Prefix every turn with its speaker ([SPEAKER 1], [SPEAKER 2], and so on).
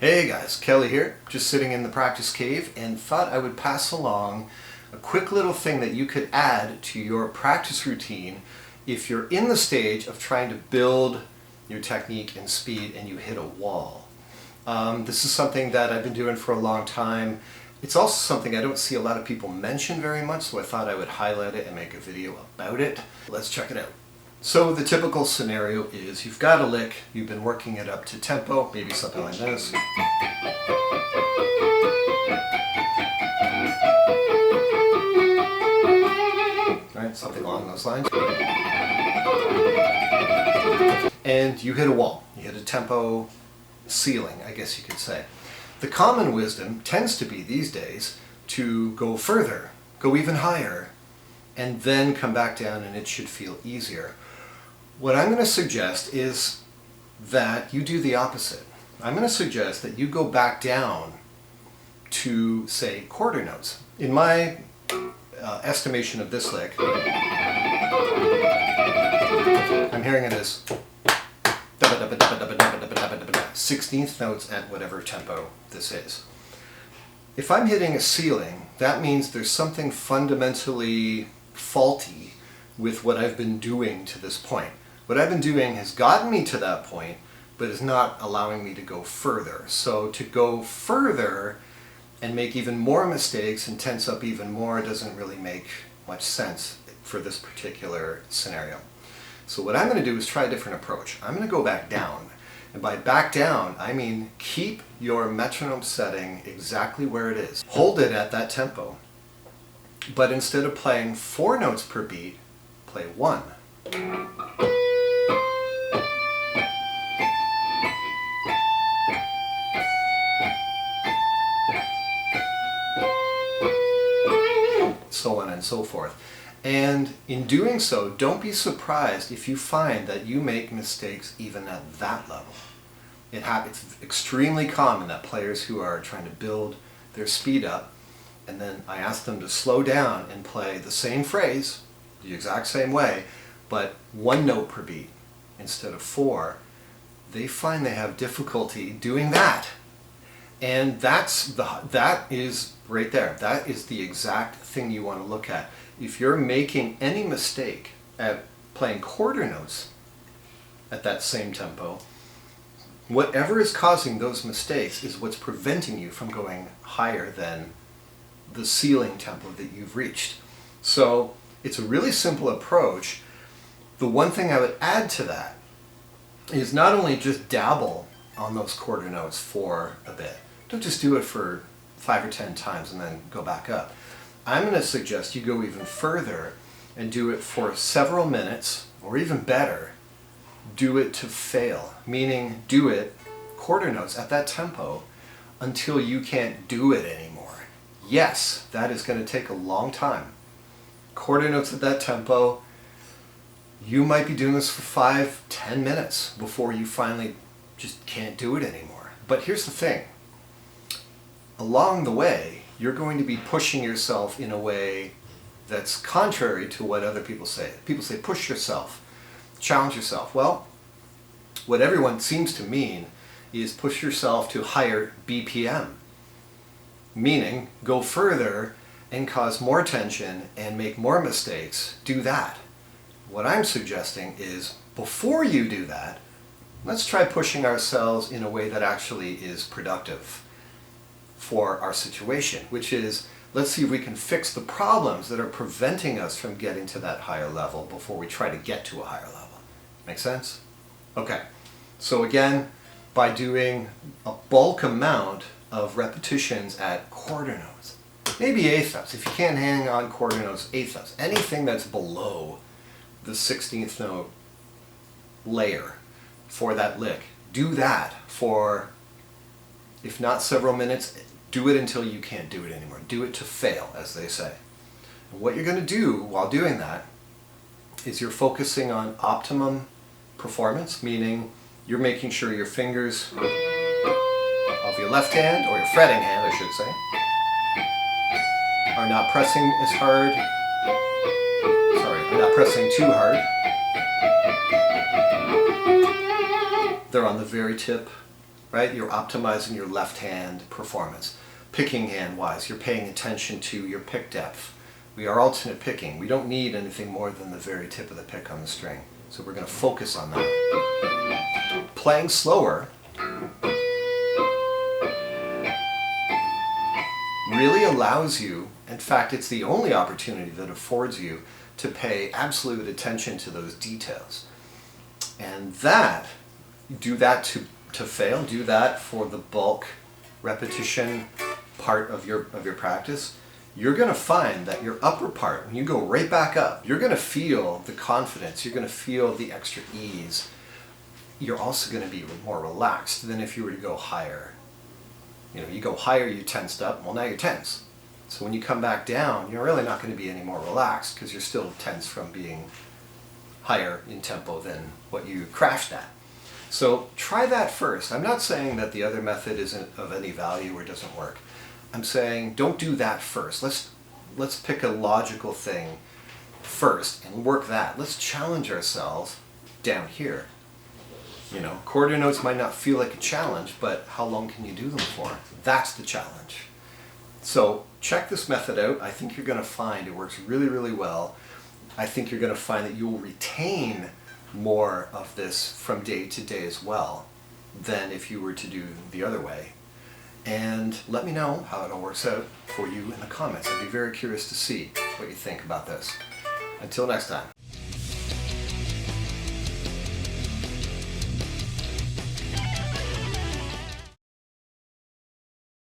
[SPEAKER 1] Hey guys, Kelly here, just sitting in the practice cave and thought I would pass along a quick little thing that you could add to your practice routine if you're in the stage of trying to build your technique and speed and you hit a wall. This is something that I've been doing for a long time. It's also something I don't see a lot of people mention very much, so I thought I would highlight it and make a video about it. Let's check it out. So the typical scenario is you've got a lick, you've been working it up to tempo, maybe something like this. Right, something along those lines. And you hit a wall, you hit a tempo ceiling, I guess you could say. The common wisdom tends to be these days to go further, go even higher, and then come back down and it should feel easier. What I'm going to suggest is that you do the opposite. I'm going to suggest that you go back down to, say, quarter notes. In my estimation of this lick, I'm hearing it as 16th notes at whatever tempo this is. If I'm hitting a ceiling, that means there's something fundamentally faulty with what I've been doing to this point. What I've been doing has gotten me to that point, but is not allowing me to go further. So to go further and make even more mistakes and tense up even more doesn't really make much sense for this particular scenario. So what I'm going to do is try a different approach. I'm going to go back down. And by back down, I mean keep your metronome setting exactly where it is. Hold it at that tempo. But instead of playing 4 notes per beat, play 1. So on and so forth. And in doing so, don't be surprised if you find that you make mistakes even at that level. It's extremely common that players who are trying to build their speed up, and then I ask them to slow down and play the same phrase, the exact same way, but 1 note per beat instead of 4, they find they have difficulty doing that. And that is right there. That is the exact thing you want to look at. If you're making any mistake at playing quarter notes at that same tempo, whatever is causing those mistakes is what's preventing you from going higher than the ceiling tempo that you've reached. So it's a really simple approach. The one thing I would add to that is not only just dabble on those quarter notes for a bit. Don't just do it for 5 or 10 times and then go back up. I'm going to suggest you go even further and do it for several minutes, or even better, do it to fail. Meaning do it quarter notes at that tempo until you can't do it anymore. Yes, that is going to take a long time. Quarter notes at that tempo, you might be doing this for 5-10 minutes before you finally just can't do it anymore. But here's the thing. Along the way, you're going to be pushing yourself in a way that's contrary to what other people say. People say push yourself, challenge yourself. Well, what everyone seems to mean is push yourself to higher BPM, meaning go further and cause more tension and make more mistakes. Do that. What I'm suggesting is before you do that, let's try pushing ourselves in a way that actually is productive for our situation, which is, let's see if we can fix the problems that are preventing us from getting to that higher level before we try to get to a higher level. Make sense? Okay, so again, by doing a bulk amount of repetitions at quarter notes, maybe eighth notes, if you can't hang on quarter notes, eighth notes, anything that's below the 16th note layer for that lick, do that for, if not several minutes, do it until you can't do it anymore. Do it to fail, as they say. And what you're going to do while doing that is you're focusing on optimum performance, meaning you're making sure your fingers of your left hand, or your fretting hand, I should say, are not pressing as hard. Sorry, are not pressing too hard. They're on the very tip right? You're optimizing your left hand performance. Picking hand wise, you're paying attention to your pick depth. We are alternate picking. We don't need anything more than the very tip of the pick on the string. So we're going to focus on that. Playing slower really allows you, in fact, it's the only opportunity that affords you to pay absolute attention to those details. And that, do that to fail, do that for the bulk repetition part of your practice, you're going to find that your upper part, when you go right back up, you're going to feel the confidence, you're going to feel the extra ease. You're also going to be more relaxed than if you were to go higher. You know, you go higher, you tensed up, well now you're tense. So when you come back down, you're really not going to be any more relaxed because you're still tense from being higher in tempo than what you crashed at. So try that first. I'm not saying that the other method isn't of any value or doesn't work. I'm saying don't do that first. Let's pick a logical thing first and work that. Let's challenge ourselves down here. You know, quarter notes might not feel like a challenge, but how long can you do them for? That's the challenge. So check this method out. I think you're going to find it works really, really well. I think you're going to find that you will retain more of this from day to day as well than if you were to do the other way. And let me know how it all works out for you in the comments. I'd be very curious to see what you think about this. Until next time.